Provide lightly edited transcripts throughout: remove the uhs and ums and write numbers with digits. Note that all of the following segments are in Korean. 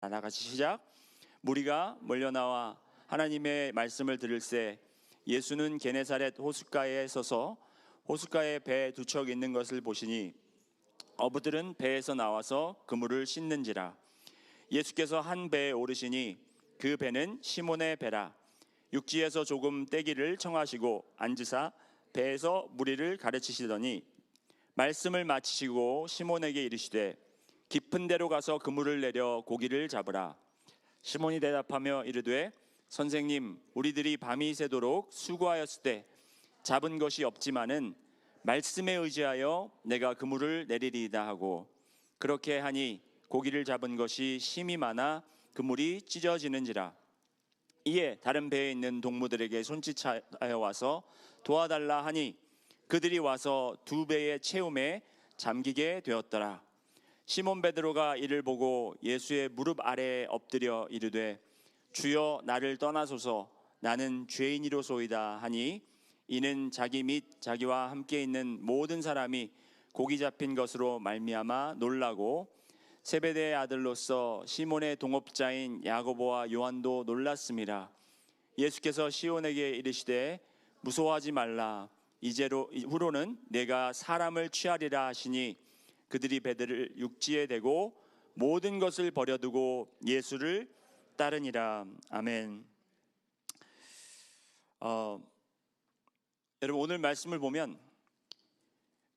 다 같이 시작. 무리가 몰려나와 하나님의 말씀을 들을새 예수는 게네사렛 호숫가에 서서 호숫가에 배 두 척 있는 것을 보시니 어부들은 배에서 나와서 그물을 씻는지라. 예수께서 한 배에 오르시니 그 배는 시몬의 배라. 육지에서 조금 떼기를 청하시고 앉으사 배에서 무리를 가르치시더니 말씀을 마치시고 시몬에게 이르시되 깊은 데로 가서 그물을 내려 고기를 잡으라. 시몬이 대답하며 이르되 선생님, 우리들이 밤이 새도록 수고하였을 때 잡은 것이 없지만은 말씀에 의지하여 내가 그물을 내리리이다 하고 그렇게 하니 고기를 잡은 것이 심이 많아 그물이 찢어지는지라. 이에 다른 배에 있는 동무들에게 손짓하여 와서 도와달라 하니 그들이 와서 두 배의 채움에 잠기게 되었더라. 시몬 베드로가 이를 보고 예수의 무릎 아래에 엎드려 이르되 주여 나를 떠나소서 나는 죄인이로소이다 하니 이는 자기 및 자기와 함께 있는 모든 사람이 고기 잡힌 것으로 말미암아 놀라고 세베대의 아들로서 시몬의 동업자인 야고보와 요한도 놀랐음이라. 예수께서 시몬에게 이르시되 무서워하지 말라. 후로는 내가 사람을 취하리라 하시니 그들이 배들을 육지에 대고 모든 것을 버려두고 예수를 따르니라. 아멘. 여러분, 오늘 말씀을 보면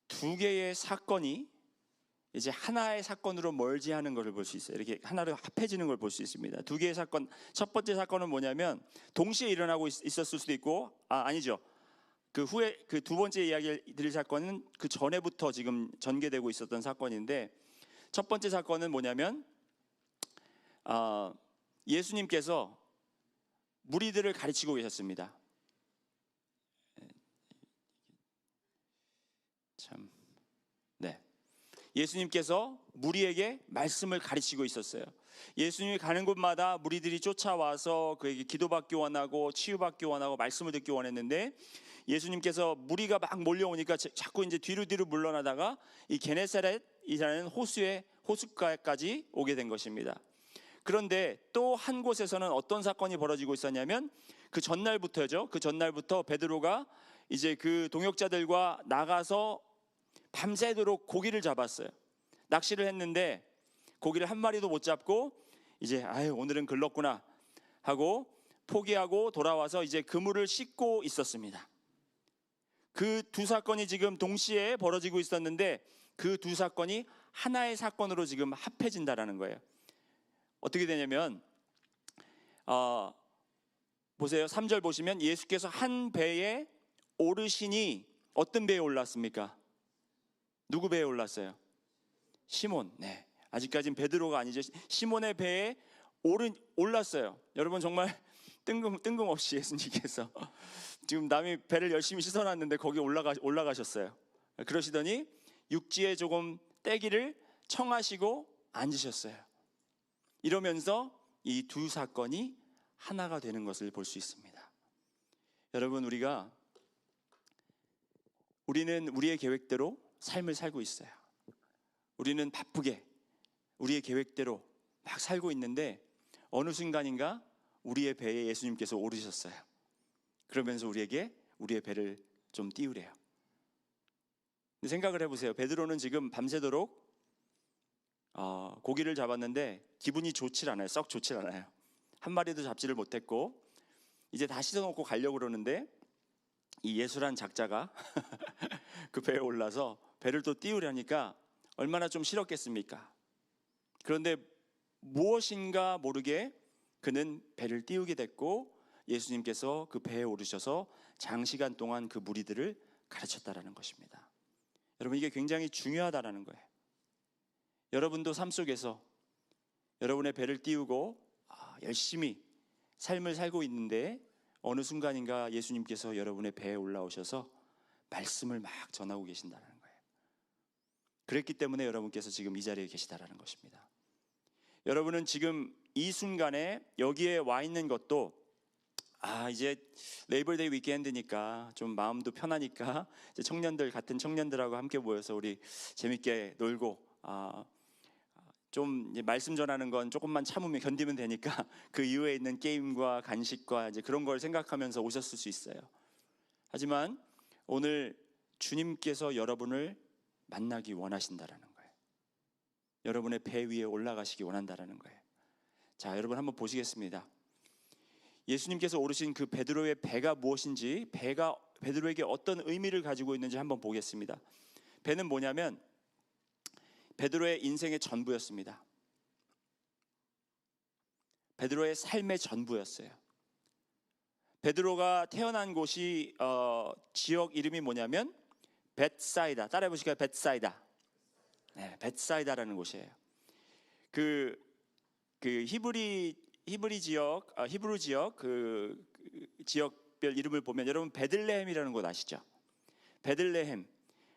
두 개의 사건이 이제 하나의 사건으로 멀지하는 것을 볼 수 있어요. 이렇게 하나로 합해지는 걸 볼 수 있습니다. 두 개의 사건, 첫 번째 사건은 뭐냐면 동시에 일어나고 있었을 수도 있고, 아니죠. 그 후에 그 두 번째 이야기 드릴 사건은 그 전에부터 지금 전개되고 있었던 사건인데, 첫 번째 사건은 뭐냐면 예수님께서 무리들을 가르치고 계셨습니다. 예수님께서 무리에게 말씀을 가르치고 있었어요. 예수님이 가는 곳마다 무리들이 쫓아와서 그에게 기도받기 원하고 치유받기 원하고 말씀을 듣기 원했는데, 예수님께서 무리가 막 몰려오니까 자꾸 이제 뒤로 물러나다가 이 게네사렛이라는 호숫가까지 오게 된 것입니다. 그런데 또 한 곳에서는 어떤 사건이 벌어지고 있었냐면 그 전날부터죠. 그 전날부터 베드로가 이제 그 동역자들과 나가서 밤새도록 고기를 잡았어요. 낚시를 했는데 고기를 한 마리도 못 잡고 이제 오늘은 글렀구나 하고 포기하고 돌아와서 이제 그물을 씻고 있었습니다. 그 두 사건이 지금 동시에 벌어지고 있었는데 그 두 사건이 하나의 사건으로 지금 합해진다라는 거예요. 어떻게 되냐면 보세요. 3절 보시면 예수께서 한 배에 오르시니 어떤 배에 올랐습니까? 누구 배에 올랐어요? 시몬. 네, 아직까지는 베드로가 아니죠. 시몬의 배에 올랐어요. 여러분, 정말 뜬금없이 예수님께서 지금 남이 배를 열심히 씻어놨는데 거기 올라가셨어요. 그러시더니 육지에 조금 떼기를 청하시고 앉으셨어요. 이러면서 이 두 사건이 하나가 되는 것을 볼 수 있습니다. 여러분, 우리는 우리의 계획대로 삶을 살고 있어요. 우리는 바쁘게 우리의 계획대로 막 살고 있는데 어느 순간인가 우리의 배에 예수님께서 오르셨어요. 그러면서 우리에게 우리의 배를 좀 띄우래요. 생각을 해보세요. 베드로는 지금 밤새도록 고기를 잡았는데 기분이 좋질 않아요. 썩 좋질 않아요. 한 마리도 잡지를 못했고 이제 다 씻어놓고 가려고 그러는데 이 예수란 작자가 그 배에 올라서 배를 또 띄우려니까 얼마나 좀 싫었겠습니까? 그런데 무엇인가 모르게 그는 배를 띄우게 됐고 예수님께서 그 배에 오르셔서 장시간 동안 그 무리들을 가르쳤다라는 것입니다. 여러분, 이게 굉장히 중요하다라는 거예요. 여러분도 삶 속에서 여러분의 배를 띄우고 열심히 삶을 살고 있는데 어느 순간인가 예수님께서 여러분의 배에 올라오셔서 말씀을 막 전하고 계신다는 거예요. 그랬기 때문에 여러분께서 지금 이 자리에 계시다라는 것입니다. 여러분은 지금 이 순간에 여기에 와 있는 것도 이제 레이버데이 위켄드니까 좀 마음도 편하니까 이제 같은 청년들하고 함께 모여서 우리 재밌게 놀고 좀 이제 말씀 전하는 건 조금만 참으면 견디면 되니까 그 이후에 있는 게임과 간식과 이제 그런 걸 생각하면서 오셨을 수 있어요. 하지만 오늘 주님께서 여러분을 만나기 원하신다라는 거예요. 여러분의 배 위에 올라가시기 원한다라는 거예요. 자, 여러분 한번 보시겠습니다. 예수님께서 오르신 그 베드로의 배가 무엇인지, 배가 베드로에게 어떤 의미를 가지고 있는지 한번 보겠습니다. 배는 뭐냐면 베드로의 인생의 전부였습니다. 베드로의 삶의 전부였어요. 베드로가 태어난 곳이 지역 이름이 뭐냐면 벳사이다. 따라해 보실까요? 벳사이다. 네, 벳사이다라는 곳이에요. 그 히브리 지역, 히브리 지역 그 지역별 이름을 보면 여러분 베들레헴이라는 곳 아시죠? 베들레헴.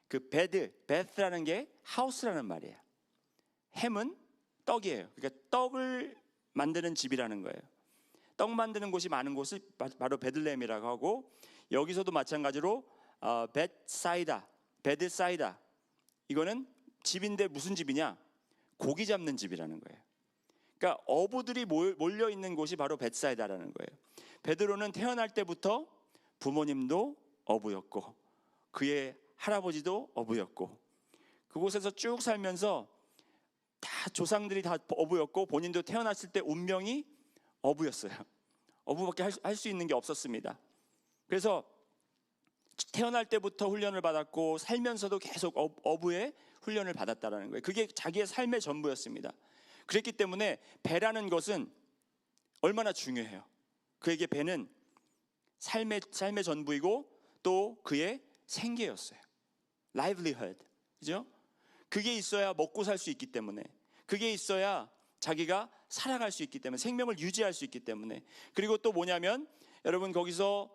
그 베스라는 게 하우스라는 말이에요. 햄은 떡이에요. 그러니까 떡을 만드는 집이라는 거예요. 떡 만드는 곳이 많은 곳을 바로 베들레헴이라고 하고, 여기서도 마찬가지로 베드사이다. 이거는 집인데 무슨 집이냐? 고기 잡는 집이라는 거예요. 그러니까 어부들이 몰려 있는 곳이 바로 벳사이다라는 거예요. 베드로는 태어날 때부터 부모님도 어부였고 그의 할아버지도 어부였고, 그곳에서 쭉 살면서 다 조상들이 다 어부였고 본인도 태어났을 때 운명이 어부였어요. 어부밖에 할 수 있는 게 없었습니다. 그래서 태어날 때부터 훈련을 받았고 살면서도 계속 어부의 훈련을 받았다라는 거예요. 그게 자기의 삶의 전부였습니다. 그랬기 때문에 배라는 것은 얼마나 중요해요. 그에게 배는 삶의 전부이고 또 그의 생계였어요. livelihood, 그죠? 그게 있어야 먹고 살 수 있기 때문에, 그게 있어야 자기가 살아갈 수 있기 때문에, 생명을 유지할 수 있기 때문에. 그리고 또 뭐냐면 여러분, 거기서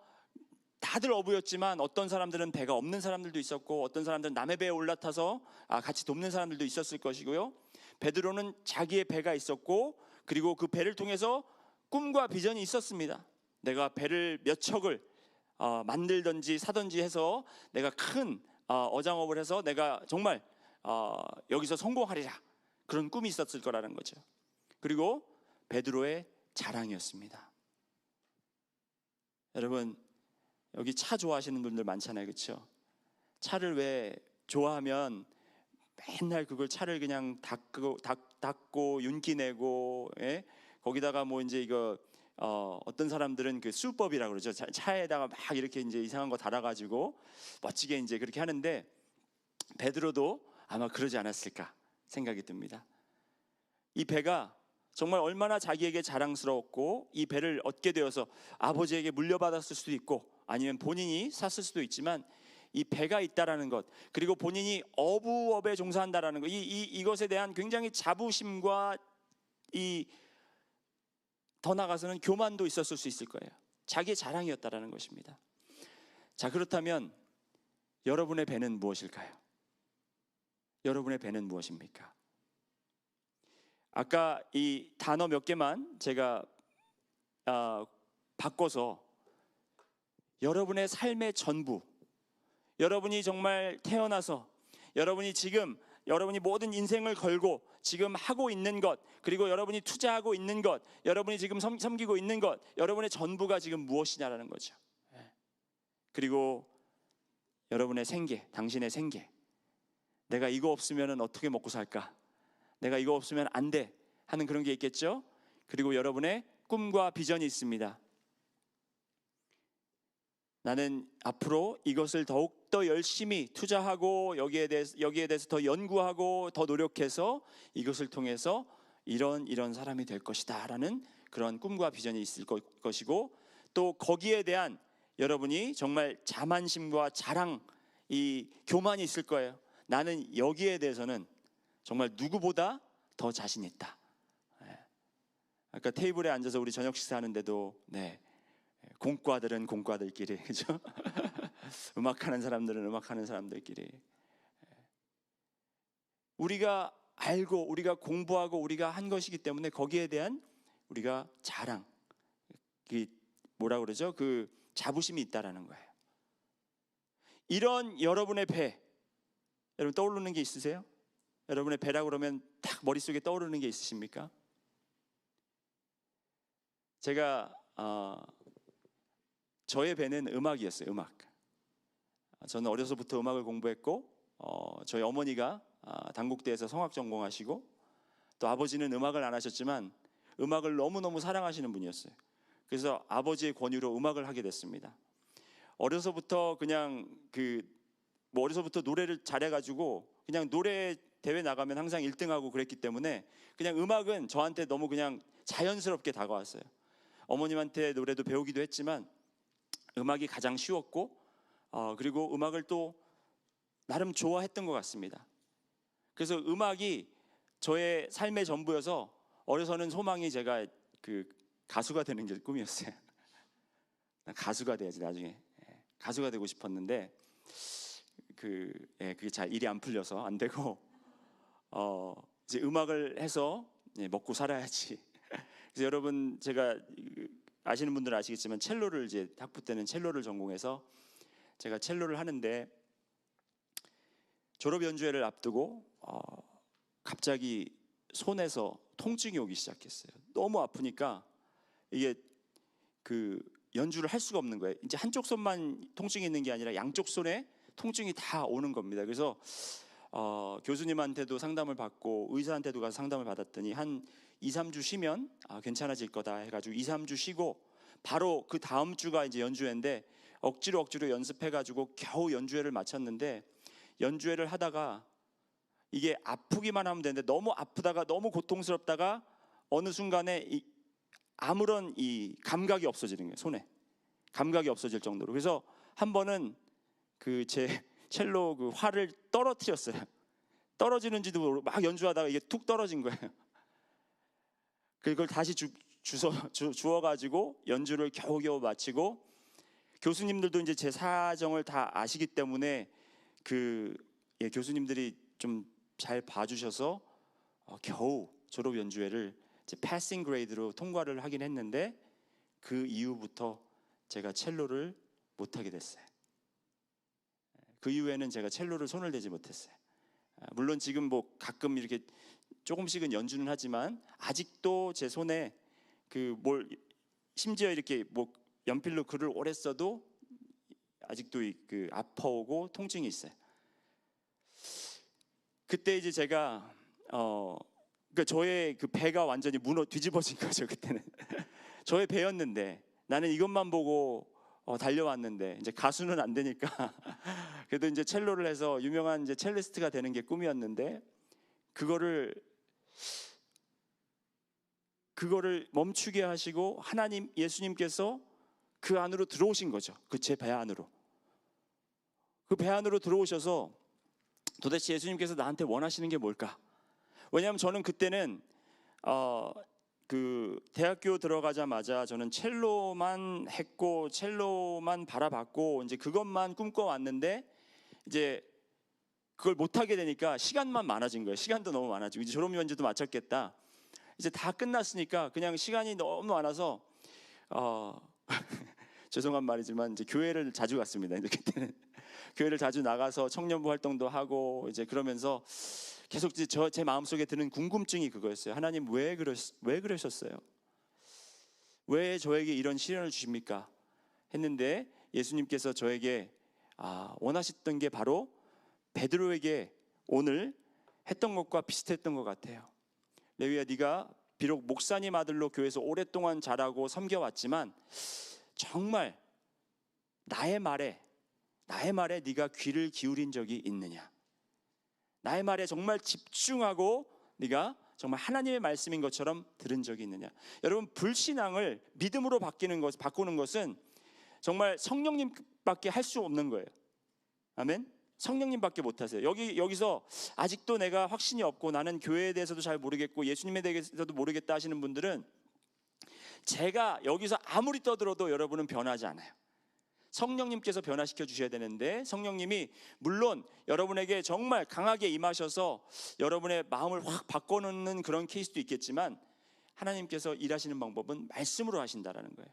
다들 어부였지만 어떤 사람들은 배가 없는 사람들도 있었고 어떤 사람들은 남의 배에 올라타서 같이 돕는 사람들도 있었을 것이고요. 베드로는 자기의 배가 있었고 그리고 그 배를 통해서 꿈과 비전이 있었습니다. 내가 배를 몇 척을 만들든지 사든지 해서 내가 큰 어장업을 해서 내가 정말 여기서 성공하리라, 그런 꿈이 있었을 거라는 거죠. 그리고 베드로의 자랑이었습니다. 여러분, 여기 차 좋아하시는 분들 많잖아요, 그렇죠? 차를 왜 좋아하면 맨날 그걸 차를 그냥 닦고 윤기 내고, 예? 거기다가 뭐 이제 이거 어떤 사람들은 그 수법이라고 그러죠. 차에다가 막 이렇게 이제 이상한 거 달아가지고 멋지게 이제 그렇게 하는데, 베드로도 아마 그러지 않았을까 생각이 듭니다. 이 배가 정말 얼마나 자기에게 자랑스러웠고, 이 배를 얻게 되어서 아버지에게 물려받았을 수도 있고 아니면 본인이 샀을 수도 있지만, 이 배가 있다라는 것, 그리고 본인이 어부업에 종사한다라는 것, 이것에 대한 굉장히 자부심과 더 나아가서는 교만도 있었을 수 있을 거예요. 자기의 자랑이었다라는 것입니다. 자, 그렇다면 여러분의 배는 무엇일까요? 여러분의 배는 무엇입니까? 아까 이 단어 몇 개만 제가 바꿔서 여러분의 삶의 전부, 여러분이 정말 태어나서 여러분이 모든 인생을 걸고 지금 하고 있는 것, 그리고 여러분이 투자하고 있는 것, 여러분이 지금 섬기고 있는 것, 여러분의 전부가 지금 무엇이냐라는 거죠. 그리고 여러분의 생계, 당신의 생계, 내가 이거 없으면 어떻게 먹고 살까? 내가 이거 없으면 안 돼 하는 그런 게 있겠죠. 그리고 여러분의 꿈과 비전이 있습니다. 나는 앞으로 이것을 더욱더 열심히 투자하고 여기에 대해서 더 연구하고 더 노력해서 이것을 통해서 이런 사람이 될 것이다 라는 그런 꿈과 비전이 있을 것이고, 또 거기에 대한 여러분이 정말 자만심과 자랑, 이 교만이 있을 거예요. 나는 여기에 대해서는 정말 누구보다 더 자신 있다. 아까 테이블에 앉아서 우리 저녁 식사하는데도 공과들은 공과들끼리, 그죠? 음악하는 사람들은 음악하는 사람들끼리, 우리가 알고 우리가 공부하고 우리가 한 것이기 때문에 거기에 대한 우리가 자랑, 뭐라 그러죠? 그 자부심이 있다라는 거예요. 이런 여러분의 배, 여러분 떠오르는 게 있으세요? 여러분의 배라고 그러면 딱 머릿속에 떠오르는 게 있으십니까? 제가 저의 배는 음악이었어요. 음악. 저는 어려서부터 음악을 공부했고 저희 어머니가 단국대에서 성악 전공하시고 또 아버지는 음악을 안 하셨지만 음악을 너무너무 사랑하시는 분이었어요. 그래서 아버지의 권유로 음악을 하게 됐습니다. 어려서부터 그냥 어려서부터 노래를 잘해가지고 그냥 노래 대회 나가면 항상 1등하고 그랬기 때문에 그냥 음악은 저한테 너무 그냥 자연스럽게 다가왔어요. 어머님한테 노래도 배우기도 했지만 음악이 가장 쉬웠고 그리고 음악을 또 나름 좋아했던 것 같습니다. 그래서 음악이 저의 삶의 전부여서 어려서는 소망이 제가 가수가 되는 게 꿈이었어요. 가수가 돼야지 나중에 가수가 되고 싶었는데 그게 잘 일이 안 풀려서 안 되고 이제 음악을 해서 먹고 살아야지. 그래서 여러분 제가 아시는 분들은 아시겠지만 첼로를 이제 학부 때는 첼로를 전공해서 제가 첼로를 하는데 졸업 연주회를 앞두고 갑자기 손에서 통증이 오기 시작했어요. 너무 아프니까 이게 연주를 할 수가 없는 거예요. 이제 한쪽 손만 통증이 있는 게 아니라 양쪽 손에 통증이 다 오는 겁니다. 그래서 교수님한테도 상담을 받고 의사한테도 가서 상담을 받았더니 한 2, 3주 쉬면 괜찮아질 거다 해가지고 2, 3주 쉬고 바로 그 다음 주가 이제 연주회인데 억지로 연습해가지고 겨우 연주회를 마쳤는데 연주회를 하다가 이게 아프기만 하면 되는데 너무 아프다가 너무 고통스럽다가 어느 순간에 아무런 이 감각이 없어지는 거예요. 손에 감각이 없어질 정도로. 그래서 한 번은 제 첼로 활을 떨어뜨렸어요. 떨어지는지도 모르고 막 연주하다가 이게 툭 떨어진 거예요. 그걸 다시 주워가지고 연주를 겨우겨우 마치고 교수님들도 이제 제 사정을 다 아시기 때문에 교수님들이 좀 잘 봐주셔서 겨우 졸업 연주회를 이제 패싱 그레이드로 통과를 하긴 했는데 그 이후부터 제가 첼로를 못 하게 됐어요. 그 이후에는 제가 첼로를 손을 대지 못했어요. 물론 지금 가끔 이렇게 조금씩은 연주는 하지만 아직도 제 손에 심지어 이렇게 연필로 글을 오래 써도 아직도 아파오고 통증이 있어요. 그때 이제 제가 그러니까 저의 배가 완전히 뒤집어진 거죠. 그때는 저의 배였는데 나는 이것만 보고 달려왔는데 이제 가수는 안 되니까 그래도 이제 첼로를 해서 유명한 이제 첼리스트가 되는 게 꿈이었는데 그거를 멈추게 하시고 예수님께서 그 안으로 들어오신 거죠. 제 배 안으로. 그 배 안으로 들어오셔서 도대체 예수님께서 나한테 원하시는 게 뭘까? 왜냐하면 저는 그때는 대학교 들어가자마자 저는 첼로만 했고 첼로만 바라봤고 이제 그것만 꿈꿔왔는데 이제 그걸 못하게 되니까 시간만 많아진 거예요. 시간도 너무 많아지고 이제 졸업 연주도 마쳤겠다. 이제 다 끝났으니까 그냥 시간이 너무 많아서 죄송한 말이지만 이제 교회를 자주 갔습니다. 이제 그때는 교회를 자주 나가서 청년부 활동도 하고 이제 그러면서 계속 제 마음속에 드는 궁금증이 그거였어요. 하나님 왜 그러셨어요? 왜 저에게 이런 시련을 주십니까? 했는데 예수님께서 저에게 원하셨던 게 바로 베드로에게 오늘 했던 것과 비슷했던 것 같아요. 레위야, 네가 비록 목사님 아들로 교회에서 오랫동안 자라고 섬겨왔지만 정말 나의 말에 네가 귀를 기울인 적이 있느냐? 나의 말에 정말 집중하고 네가 정말 하나님의 말씀인 것처럼 들은 적이 있느냐? 여러분, 불신앙을 믿음으로 바꾸는 것은 정말 성령님밖에 할 수 없는 거예요. 아멘. 성령님밖에 못하세요. 여기서 아직도 내가 확신이 없고 나는 교회에 대해서도 잘 모르겠고 예수님에 대해서도 모르겠다 하시는 분들은 제가 여기서 아무리 떠들어도 여러분은 변하지 않아요. 성령님께서 변화시켜 주셔야 되는데 성령님이 물론 여러분에게 정말 강하게 임하셔서 여러분의 마음을 확 바꿔놓는 그런 케이스도 있겠지만 하나님께서 일하시는 방법은 말씀으로 하신다라는 거예요.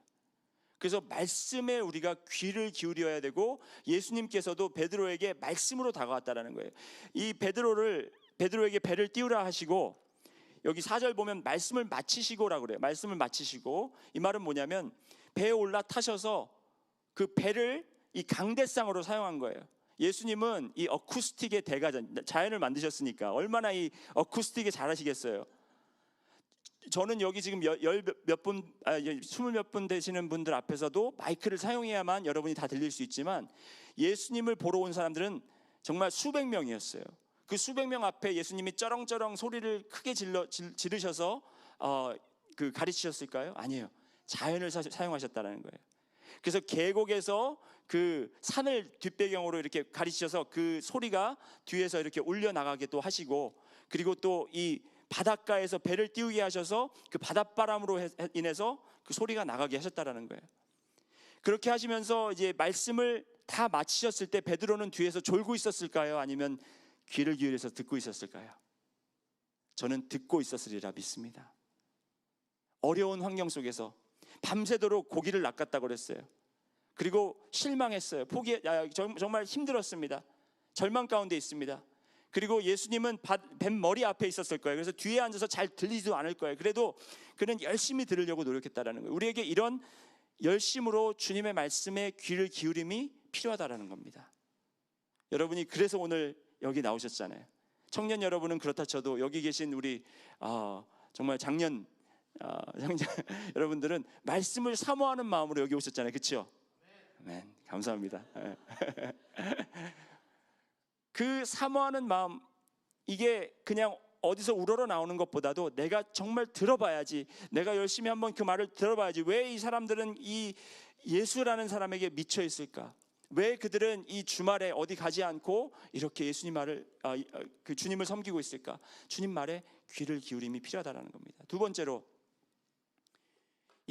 그래서 말씀에 우리가 귀를 기울여야 되고 예수님께서도 베드로에게 말씀으로 다가왔다라는 거예요. 이 베드로를 베드로에게 배를 띄우라 하시고, 여기 4절 보면 말씀을 마치시고라고 그래요. 말씀을 마치시고, 이 말은 뭐냐면 배에 올라타셔서 그 배를 이 강대상으로 사용한 거예요. 예수님은 이 어쿠스틱의 대가, 자연을 만드셨으니까 얼마나 이 어쿠스틱에 잘하시겠어요. 저는 여기 지금 스물 몇 분 되시는 분들 앞에서도 마이크를 사용해야만 여러분이 다 들릴 수 있지만, 예수님을 보러 온 사람들은 정말 수백 명이었어요. 그 수백 명 앞에 예수님이 쩌렁쩌렁 소리를 크게 지르셔서 그 가르치셨을까요? 아니에요. 자연을 사용하셨다는 거예요. 그래서 계곡에서 그 산을 뒷배경으로 이렇게 가르치셔서 그 소리가 뒤에서 이렇게 울려 나가게 또 하시고, 그리고 또 이 바닷가에서 배를 띄우게 하셔서 그 바닷바람으로 인해서 그 소리가 나가게 하셨다라는 거예요. 그렇게 하시면서 이제 말씀을 다 마치셨을 때 베드로는 뒤에서 졸고 있었을까요? 아니면 귀를 기울여서 듣고 있었을까요? 저는 듣고 있었으리라 믿습니다. 어려운 환경 속에서 밤새도록 고기를 낚았다고 그랬어요. 그리고 실망했어요. 정말 힘들었습니다. 절망 가운데 있습니다. 그리고 예수님은 뱀 머리 앞에 있었을 거예요. 그래서 뒤에 앉아서 잘 들리지도 않을 거예요. 그래도 그는 열심히 들으려고 노력했다라는 거예요. 우리에게 이런 열심으로 주님의 말씀에 귀를 기울임이 필요하다라는 겁니다. 여러분이 그래서 오늘 여기 나오셨잖아요. 청년 여러분은 그렇다 쳐도 여기 계신 우리 정말 장년 여러분들은 말씀을 사모하는 마음으로 여기 오셨잖아요. 그렇죠? 네, 감사합니다. 그 사모하는 마음, 이게 그냥 어디서 우러러 나오는 것보다도 내가 정말 들어봐야지, 내가 열심히 한번 그 말을 들어봐야지. 왜 이 사람들은 이 예수라는 사람에게 미쳐 있을까? 왜 그들은 이 주말에 어디 가지 않고 이렇게 예수님 말을 그 주님을 섬기고 있을까? 주님 말에 귀를 기울임이 필요하다라는 겁니다. 두 번째로,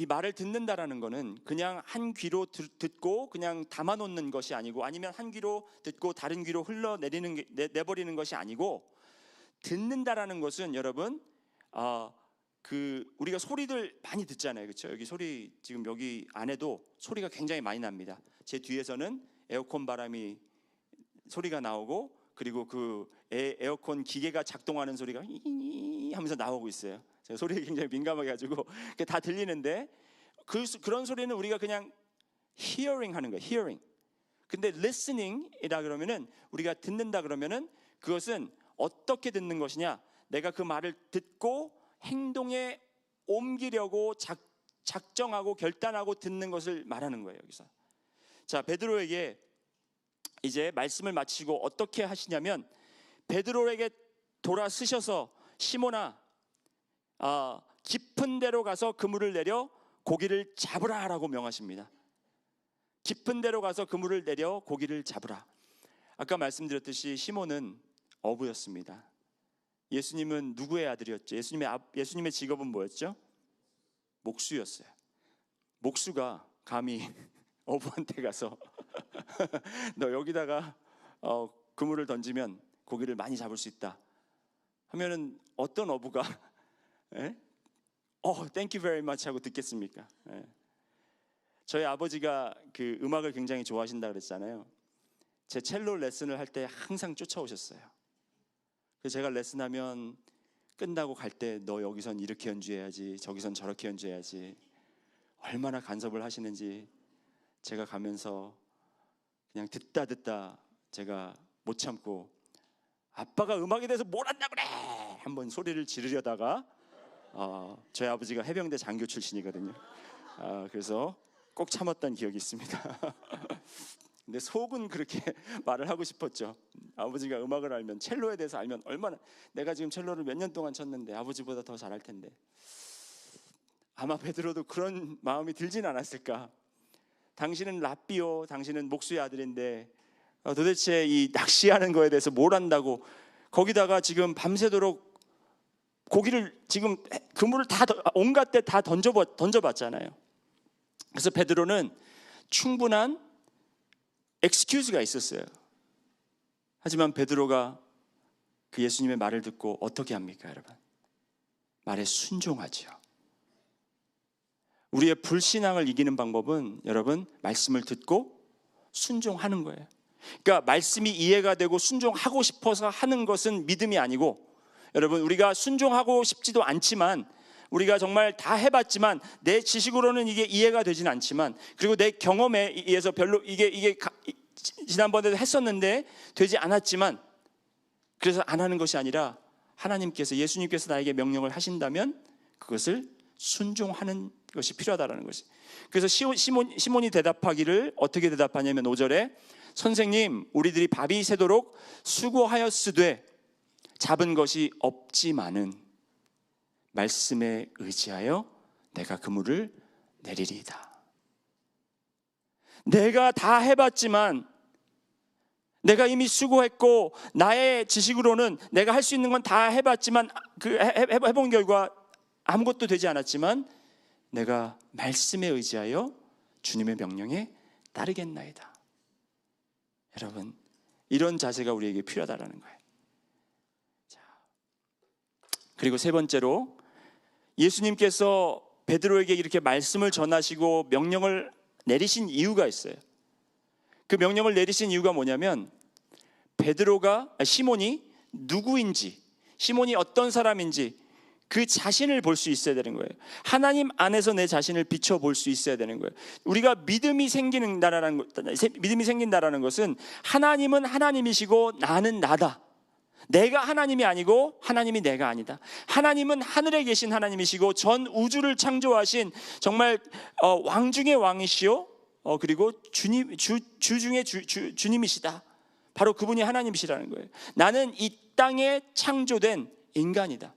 이 말을 듣는다라는 것은 그냥 한 귀로 듣고 그냥 담아놓는 것이 아니고, 아니면 한 귀로 듣고 다른 귀로 내버리는 것이 아니고, 듣는다라는 것은 여러분 우리가 소리들 많이 듣잖아요. 그렇죠? 여기 소리 지금 여기 안에도 소리가 굉장히 많이 납니다. 제 뒤에서는 에어컨 바람이 소리가 나오고, 그리고 그 에어컨 기계가 작동하는 소리가 히히 하면서 나오고 있어요. 제가 소리에 굉장히 민감하게 가지고 다 들리는데, 그런 소리는 우리가 그냥 hearing 하는 거예요. hearing. 근데 listening이라 그러면은, 우리가 듣는다 그러면은 그것은 어떻게 듣는 것이냐? 내가 그 말을 듣고 행동에 옮기려고 작정하고 결단하고 듣는 것을 말하는 거예요. 여기서. 자, 베드로에게 이제 말씀을 마치고 어떻게 하시냐면, 베드로에게 돌아서셔서 시몬아, 깊은 데로 가서 그물을 내려 고기를 잡으라라고 명하십니다. 깊은 데로 가서 그물을 내려 고기를 잡으라. 아까 말씀드렸듯이 시몬은 어부였습니다. 예수님은 누구의 아들이었죠? 예수님의 직업은 뭐였죠? 목수였어요. 목수가 감히 어부한테 가서 너 여기다가 그물을 던지면 고기를 많이 잡을 수 있다 하면은 어떤 어부가 thank you very much 하고 듣겠습니까? 저희 아버지가 그 음악을 굉장히 좋아하신다 그랬잖아요. 제 첼로 레슨을 할 때 항상 쫓아오셨어요. 그래서 제가 레슨하면 끝나고 갈 때 너 여기선 이렇게 연주해야지, 저기선 저렇게 연주해야지, 얼마나 간섭을 하시는지 제가 가면서 그냥 듣다 제가 못 참고, 아빠가 음악에 대해서 뭘 안다 그래 한번 소리를 지르려다가 저희 아버지가 해병대 장교 출신이거든요. 그래서 꼭 참았던 기억이 있습니다. 근데 속은 그렇게 말을 하고 싶었죠. 아버지가 음악을 알면, 첼로에 대해서 알면 얼마나, 내가 지금 첼로를 몇 년 동안 쳤는데 아버지보다 더 잘할 텐데. 아마 베드로도 그런 마음이 들진 않았을까. 당신은 랍비요, 당신은 목수의 아들인데 도대체 이 낚시하는 거에 대해서 뭘 안다고, 거기다가 지금 밤새도록 고기를, 지금 그물을 다 온갖 데 다 던져봤잖아요. 그래서 베드로는 충분한 엑스큐즈가 있었어요. 하지만 베드로가 그 예수님의 말을 듣고 어떻게 합니까, 여러분? 말에 순종하죠. 우리의 불신앙을 이기는 방법은 여러분, 말씀을 듣고 순종하는 거예요. 그러니까 말씀이 이해가 되고 순종하고 싶어서 하는 것은 믿음이 아니고, 여러분, 우리가 순종하고 싶지도 않지만, 우리가 정말 다 해봤지만 내 지식으로는 이게 이해가 되지는 않지만, 그리고 내 경험에 의해서 별로 이게 지난번에도 했었는데 되지 않았지만, 그래서 안 하는 것이 아니라 하나님께서, 예수님께서 나에게 명령을 하신다면 그것을 순종하는 것이 필요하다는 것이. 그래서 시몬이 대답하기를 어떻게 대답하냐면 5절에 선생님, 우리들이 밥이 새도록 수고하였으되 잡은 것이 없지만은 말씀에 의지하여 내가 그물을 내리리이다. 내가 다 해봤지만, 내가 이미 수고했고 나의 지식으로는 내가 할 수 있는 건 다 해봤지만, 해본 결과 아무것도 되지 않았지만 내가 말씀에 의지하여 주님의 명령에 따르겠나이다. 여러분, 이런 자세가 우리에게 필요하다는 거예요. 자, 그리고 세 번째로, 예수님께서 베드로에게 이렇게 말씀을 전하시고 명령을 내리신 이유가 있어요. 그 명령을 내리신 이유가 뭐냐면, 시몬이 누구인지, 시몬이 어떤 사람인지 그 자신을 볼 수 있어야 되는 거예요. 하나님 안에서 내 자신을 비춰볼 수 있어야 되는 거예요. 우리가 믿음이 생긴다라는 것은 하나님은 하나님이시고 나는 나다. 내가 하나님이 아니고 하나님이 내가 아니다. 하나님은 하늘에 계신 하나님이시고 전 우주를 창조하신 정말 왕 중의 왕이시요, 그리고 주 중의 주님이시다. 바로 그분이 하나님이시라는 거예요. 나는 이 땅에 창조된 인간이다.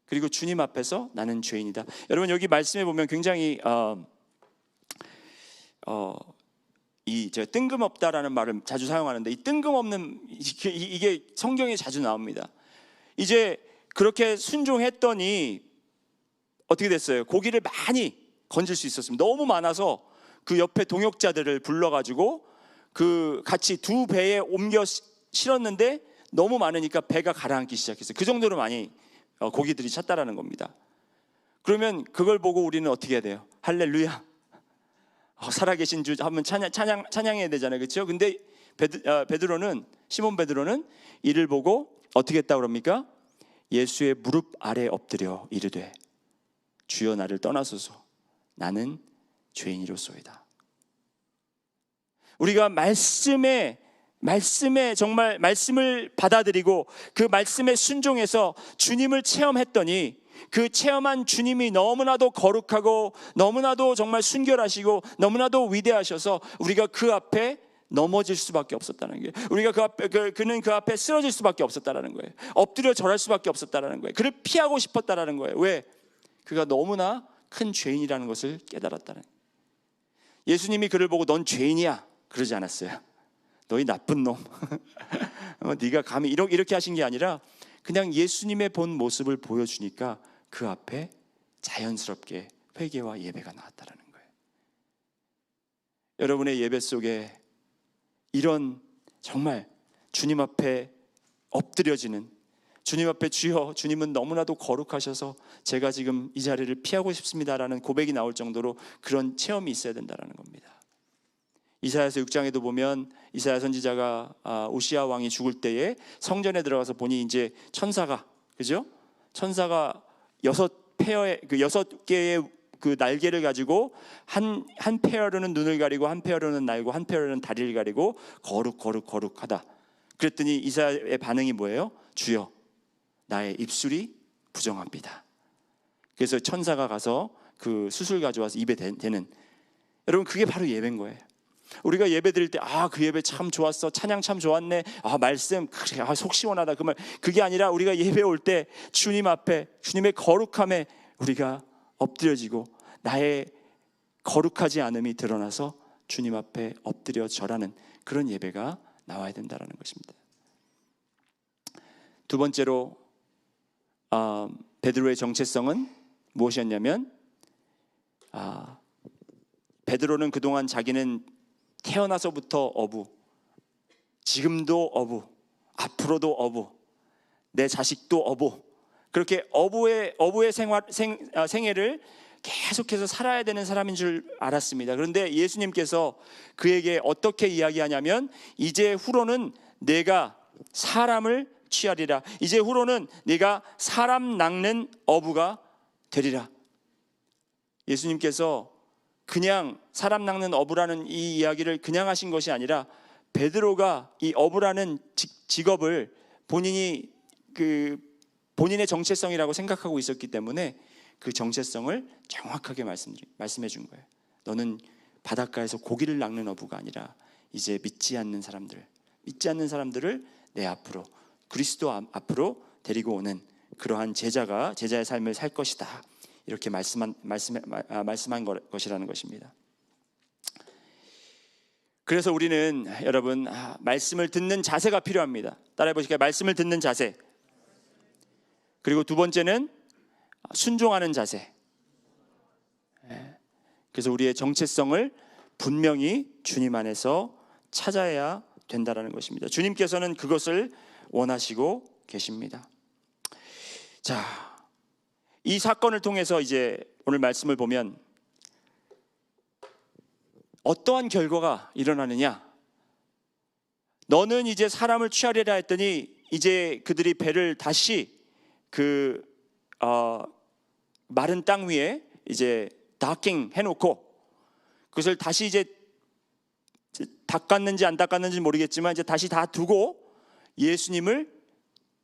그리고 주님 앞에서 나는 죄인이다. 여러분, 여기 말씀에 보면 굉장히 제가 뜬금없다라는 말을 자주 사용하는데, 이 뜬금없는 이게 성경에 자주 나옵니다. 이제 그렇게 순종했더니 어떻게 됐어요? 고기를 많이 건질 수 있었습니다. 너무 많아서 그 옆에 동역자들을 불러가지고 그 같이 두 배에 옮겨 실었는데 너무 많으니까 배가 가라앉기 시작했어요. 그 정도로 많이 고기들이 찼다라는 겁니다. 그러면 그걸 보고 우리는 어떻게 해야 돼요? 할렐루야, 살아계신 주 하면 찬양해야 되잖아요, 그렇죠? 근데 시몬 베드로는 이를 보고 어떻게 했다고 그럽니까? 예수의 무릎 아래 엎드려 이르되 주여 나를 떠나소서, 나는 죄인이로소이다. 우리가 말씀에 정말 말씀을 받아들이고 그 말씀에 순종해서 주님을 체험했더니, 그 체험한 주님이 너무나도 거룩하고 너무나도 정말 순결하시고 너무나도 위대하셔서 우리가 그 앞에 넘어질 수밖에 없었다는 거예요. 우리가 그는 그 앞에 쓰러질 수밖에 없었다는 거예요. 엎드려 절할 수밖에 없었다는 거예요. 그를 피하고 싶었다는 거예요. 왜? 그가 너무나 큰 죄인이라는 것을 깨달았다는 거예요. 예수님이 그를 보고 넌 죄인이야 그러지 않았어요. 너희 나쁜 놈, 네가 감히 이렇게 하신 게 아니라 그냥 예수님의 본 모습을 보여주니까 그 앞에 자연스럽게 회개와 예배가 나왔다는 거예요. 여러분의 예배 속에 이런 정말 주님 앞에 엎드려지는, 주님 앞에 주여, 주님은 너무나도 거룩하셔서 제가 지금 이 자리를 피하고 싶습니다라는 고백이 나올 정도로 그런 체험이 있어야 된다는 겁니다. 이사야서 6장에도 보면 이사야 선지자가 우시야 왕이 죽을 때에 성전에 들어가서 보니 이제 천사가, 그죠? 천사가 6개의 그 날개를 가지고 한 페어로는 눈을 가리고 한 페어로는 날고 한 페어로는 다리를 가리고 거룩하다. 그랬더니 이사야의 반응이 뭐예요? 주여, 나의 입술이 부정합니다. 그래서 천사가 가서 그 수술 가져와서 입에 대는, 여러분, 그게 바로 예배인 거예요. 우리가 예배 드릴 때 그 예배 참 좋았어, 찬양 참 좋았네, 말씀 그래, 속 시원하다, 그 말, 그게 아니라 우리가 예배 올 때 주님 앞에 주님의 거룩함에 우리가 엎드려지고 나의 거룩하지 않음이 드러나서 주님 앞에 엎드려 절하는 그런 예배가 나와야 된다는 것입니다. 두 번째로 베드로의 정체성은 무엇이었냐면, 베드로는 그동안 자기는 태어나서부터 어부, 지금도 어부, 앞으로도 어부, 내 자식도 어부, 그렇게 어부의 생애를 계속해서 살아야 되는 사람인 줄 알았습니다. 그런데 예수님께서 그에게 어떻게 이야기하냐면 이제 후로는 내가 사람을 취하리라. 이제 후로는 네가 사람 낚는 어부가 되리라. 예수님께서 그냥 사람 낚는 어부라는 이 이야기를 그냥 하신 것이 아니라 베드로가 이 어부라는 직업을 본인이 본인의 정체성이라고 생각하고 있었기 때문에 그 정체성을 정확하게 말씀해 준 거예요. 너는 바닷가에서 고기를 낚는 어부가 아니라 이제 믿지 않는 사람들을 내 앞으로, 그리스도 앞으로 데리고 오는 그러한 제자의 삶을 살 것이다. 이렇게 말씀한 것이라는 것입니다. 그래서 우리는 여러분 말씀을 듣는 자세가 필요합니다. 따라해 보실까요? 말씀을 듣는 자세. 그리고 두 번째는 순종하는 자세. 그래서 우리의 정체성을 분명히 주님 안에서 찾아야 된다라는 것입니다. 주님께서는 그것을 원하시고 계십니다. 자, 이 사건을 통해서 이제 오늘 말씀을 보면 어떠한 결과가 일어나느냐? 너는 이제 사람을 취하리라 했더니 이제 그들이 배를 다시 마른 땅 위에 이제 다킹 해놓고 그것을 다시 이제 닦았는지 안 닦았는지 모르겠지만 이제 다시 다 두고 예수님을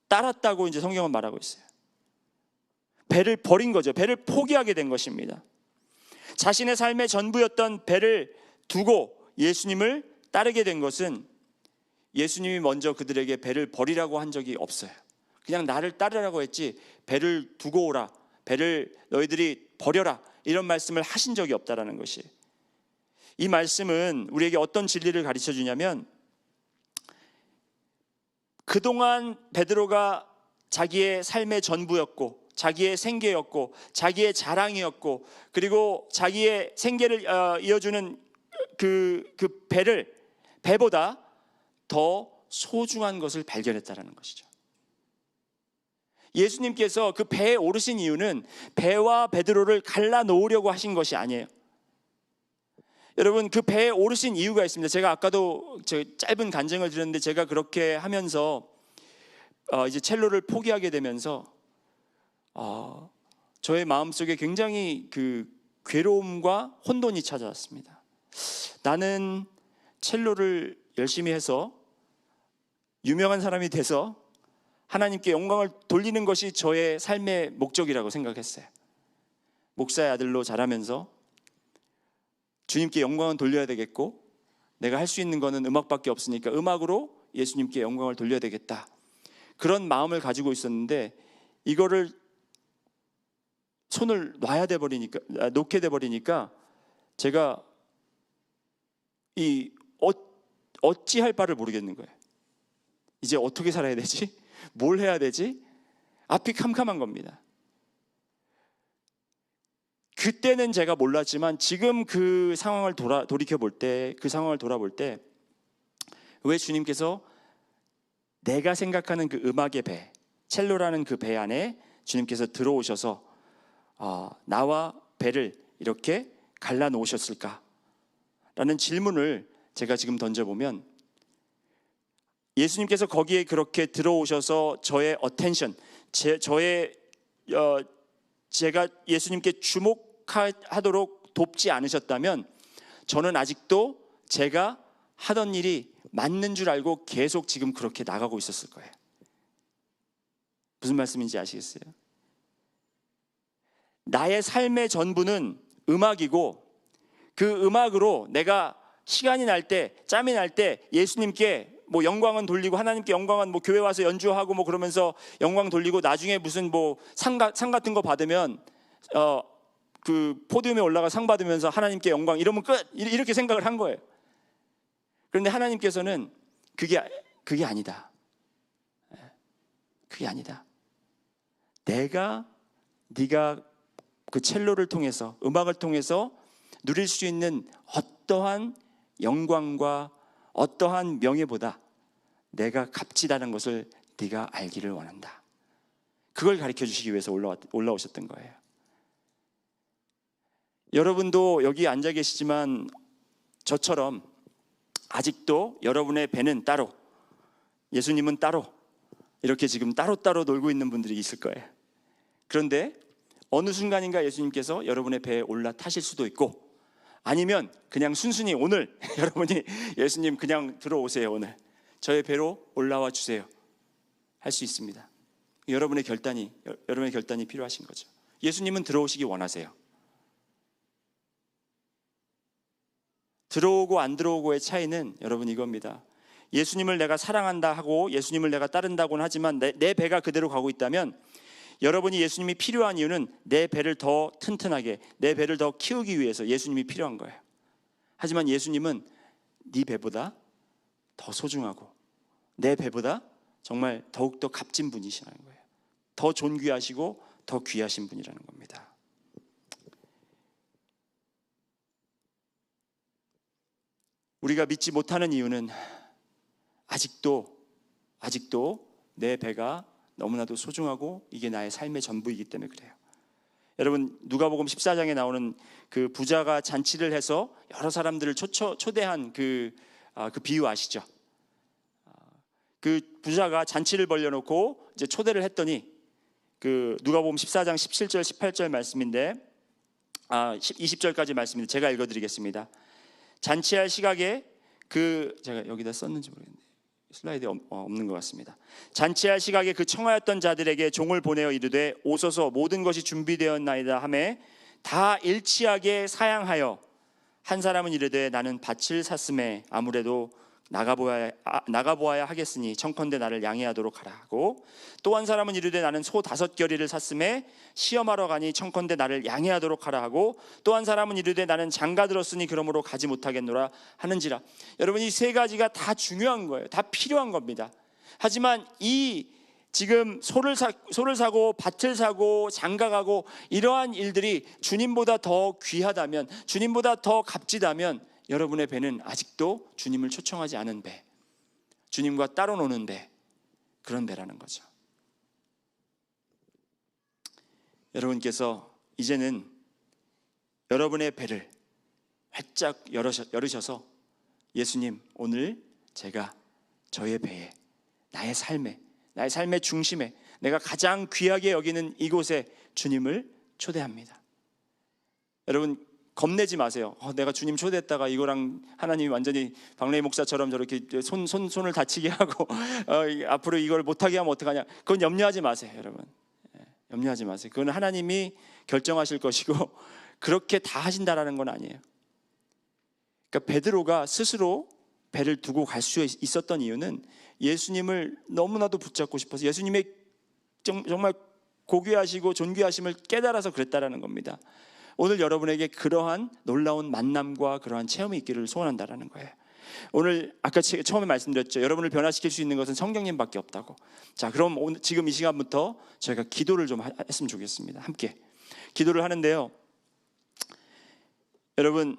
따랐다고 이제 성경은 말하고 있어요. 배를 버린 거죠. 배를 포기하게 된 것입니다. 자신의 삶의 전부였던 배를 두고 예수님을 따르게 된 것은 예수님이 먼저 그들에게 배를 버리라고 한 적이 없어요. 그냥 나를 따르라고 했지 배를 두고 오라, 배를 너희들이 버려라 이런 말씀을 하신 적이 없다라는 것이. 이 말씀은 우리에게 어떤 진리를 가르쳐 주냐면 그동안 베드로가 자기의 삶의 전부였고 자기의 생계였고 자기의 자랑이었고 그리고 자기의 생계를 이어주는 그 배보다 더 소중한 것을 발견했다는 것이죠. 예수님께서 그 배에 오르신 이유는 배와 베드로를 갈라놓으려고 하신 것이 아니에요. 여러분, 그 배에 오르신 이유가 있습니다. 제가 아까도 짧은 간증을 드렸는데 제가 그렇게 하면서 이제 첼로를 포기하게 되면서 저의 마음속에 굉장히 그 괴로움과 혼돈이 찾아왔습니다. 나는 첼로를 열심히 해서 유명한 사람이 돼서 하나님께 영광을 돌리는 것이 저의 삶의 목적이라고 생각했어요. 목사의 아들로 자라면서 주님께 영광을 돌려야 되겠고 내가 할 수 있는 거는 음악밖에 없으니까 음악으로 예수님께 영광을 돌려야 되겠다. 그런 마음을 가지고 있었는데 이거를 손을 놓게 돼 버리니까 제가 어찌할 바를 모르겠는 거예요. 이제 어떻게 살아야 되지? 뭘 해야 되지? 앞이 캄캄한 겁니다. 그때는 제가 몰랐지만 지금 그 상황을 돌아볼 때 왜 주님께서 내가 생각하는 그 음악의 배, 첼로라는 그 배 안에 주님께서 들어오셔서 나와 배를 이렇게 갈라놓으셨을까? 라는 질문을 제가 지금 던져보면 예수님께서 거기에 그렇게 들어오셔서 저의 어텐션, 제가 예수님께 주목하도록 돕지 않으셨다면 저는 아직도 제가 하던 일이 맞는 줄 알고 계속 지금 그렇게 나가고 있었을 거예요. 무슨 말씀인지 아시겠어요? 나의 삶의 전부는 음악이고 그 음악으로 내가 시간이 날 때, 짬이 날 때 예수님께 뭐 영광은 돌리고 하나님께 영광은 뭐 교회 와서 연주하고 뭐 그러면서 영광 돌리고 나중에 무슨 뭐 상 같은 거 받으면 그 포디움에 올라가 상 받으면서 하나님께 영광 이러면 끝 이렇게 생각을 한 거예요. 그런데 하나님께서는 그게 아니다. 그게 아니다. 네가 그 첼로를 통해서 음악을 통해서 누릴 수 있는 어떠한 영광과 어떠한 명예보다 내가 값지다는 것을 네가 알기를 원한다. 그걸 가르쳐 주시기 위해서 올라오셨던 거예요. 여러분도 여기 앉아 계시지만 저처럼 아직도 여러분의 배는 따로, 예수님은 따로, 이렇게 지금 따로따로 놀고 있는 분들이 있을 거예요. 그런데 어느 순간인가 예수님께서 여러분의 배에 올라타실 수도 있고, 아니면 그냥 순순히 오늘 여러분이 예수님 그냥 들어오세요, 오늘 저의 배로 올라와 주세요 할 수 있습니다. 여러분의 결단이 필요하신 거죠. 예수님은 들어오시기 원하세요. 들어오고 안 들어오고의 차이는 여러분 이겁니다. 예수님을 내가 사랑한다 하고 예수님을 내가 따른다고는 하지만 내 배가 그대로 가고 있다면, 여러분이 예수님이 필요한 이유는 내 배를 더 튼튼하게, 내 배를 더 키우기 위해서 예수님이 필요한 거예요. 하지만 예수님은 네 배보다 더 소중하고 내 배보다 정말 더욱더 값진 분이시라는 거예요. 더 존귀하시고 더 귀하신 분이라는 겁니다. 우리가 믿지 못하는 이유는 아직도 내 배가 너무나도 소중하고 이게 나의 삶의 전부이기 때문에 그래요. 여러분, 누가복음 14장에 나오는 그 부자가 잔치를 해서 여러 사람들을 초대한 그 비유 아시죠? 그 부자가 잔치를 벌려놓고 이제 초대를 했더니, 그 누가복음 14장 17절 18절 말씀인데 20절까지 말씀인데 제가 읽어드리겠습니다. 잔치할 시각에 제가 여기다 썼는지 모르겠네요. 슬라이드에 없는 것 같습니다. 잔치할 시각에 그 청하였던 자들에게 종을 보내어 이르되 오소서 모든 것이 준비되었나이다 하매 다 일치하게 사양하여, 한 사람은 이르되 나는 밭을 샀음에 아무래도 나가보아야 하겠으니 청컨대 나를 양해하도록 하라 하고, 또 한 사람은 이르되 나는 소 5겨리를 샀음에 시험하러 가니 청컨대 나를 양해하도록 하라 하고, 또 한 사람은 이르되 나는 장가 들었으니 그러므로 가지 못하겠노라 하는지라. 여러분, 이 세 가지가 다 중요한 거예요. 다 필요한 겁니다. 하지만 이 지금 소를 사고 밭을 사고 장가 가고 이러한 일들이 주님보다 더 귀하다면, 주님보다 더 값지다면, 여러분의 배는 아직도 주님을 초청하지 않은 배, 주님과 따로 노는 배, 그런 배라는 거죠. 여러분께서 이제는 여러분의 배를 활짝 열으셔서 예수님, 오늘 제가 저의 배에, 나의 삶의 중심에, 내가 가장 귀하게 여기는 이곳에 주님을 초대합니다. 여러분, 겁내지 마세요. 내가 주님 초대했다가 이거랑 하나님이 완전히 박래희 목사처럼 저렇게 손을 다치게 하고 앞으로 이걸 못하게 하면 어떡하냐, 그건 염려하지 마세요. 여러분, 염려하지 마세요. 그건 하나님이 결정하실 것이고 그렇게 다 하신다라는 건 아니에요. 그러니까 베드로가 스스로 배를 두고 갈 수 있었던 이유는 예수님을 너무나도 붙잡고 싶어서, 예수님의 정말 고귀하시고 존귀하심을 깨달아서 그랬다라는 겁니다. 오늘 여러분에게 그러한 놀라운 만남과 그러한 체험이 있기를 소원한다라는 거예요. 오늘 아까 처음에 말씀드렸죠. 여러분을 변화시킬 수 있는 것은 성령님밖에 없다고. 자, 그럼 오늘 지금 이 시간부터 저희가 기도를 좀 했으면 좋겠습니다. 함께 기도를 하는데요. 여러분,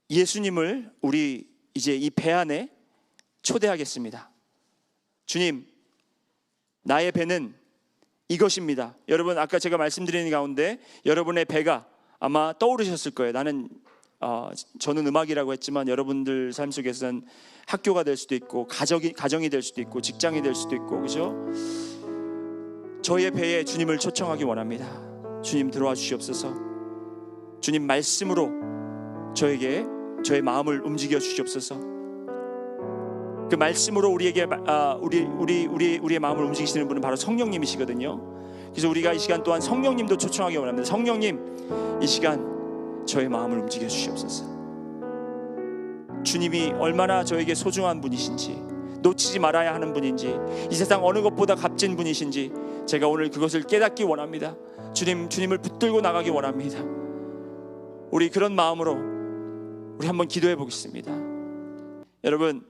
예수님을 우리 이제 이 배 안에 초대하겠습니다. 주님, 나의 배는 이것입니다. 여러분, 아까 제가 말씀드리는 가운데 여러분의 배가 아마 떠오르셨을 거예요. 저는 음악이라고 했지만 여러분들 삶 속에서는 학교가 될 수도 있고 가정이 될 수도 있고 직장이 될 수도 있고, 그죠? 저의 배에 주님을 초청하기 원합니다. 주님, 들어와 주시옵소서. 주님 말씀으로 저에게 저의 마음을 움직여 주시옵소서. 그 말씀으로 우리에게 우리의 마음을 움직이시는 분은 바로 성령님이시거든요. 그래서 우리가 이 시간 또한 성령님도 초청하기 원합니다. 성령님, 이 시간 저의 마음을 움직여 주시옵소서. 주님이 얼마나 저에게 소중한 분이신지, 놓치지 말아야 하는 분인지, 이 세상 어느 것보다 값진 분이신지 제가 오늘 그것을 깨닫기 원합니다. 주님을 붙들고 나가기 원합니다. 우리 그런 마음으로 우리 한번 기도해 보겠습니다. 여러분,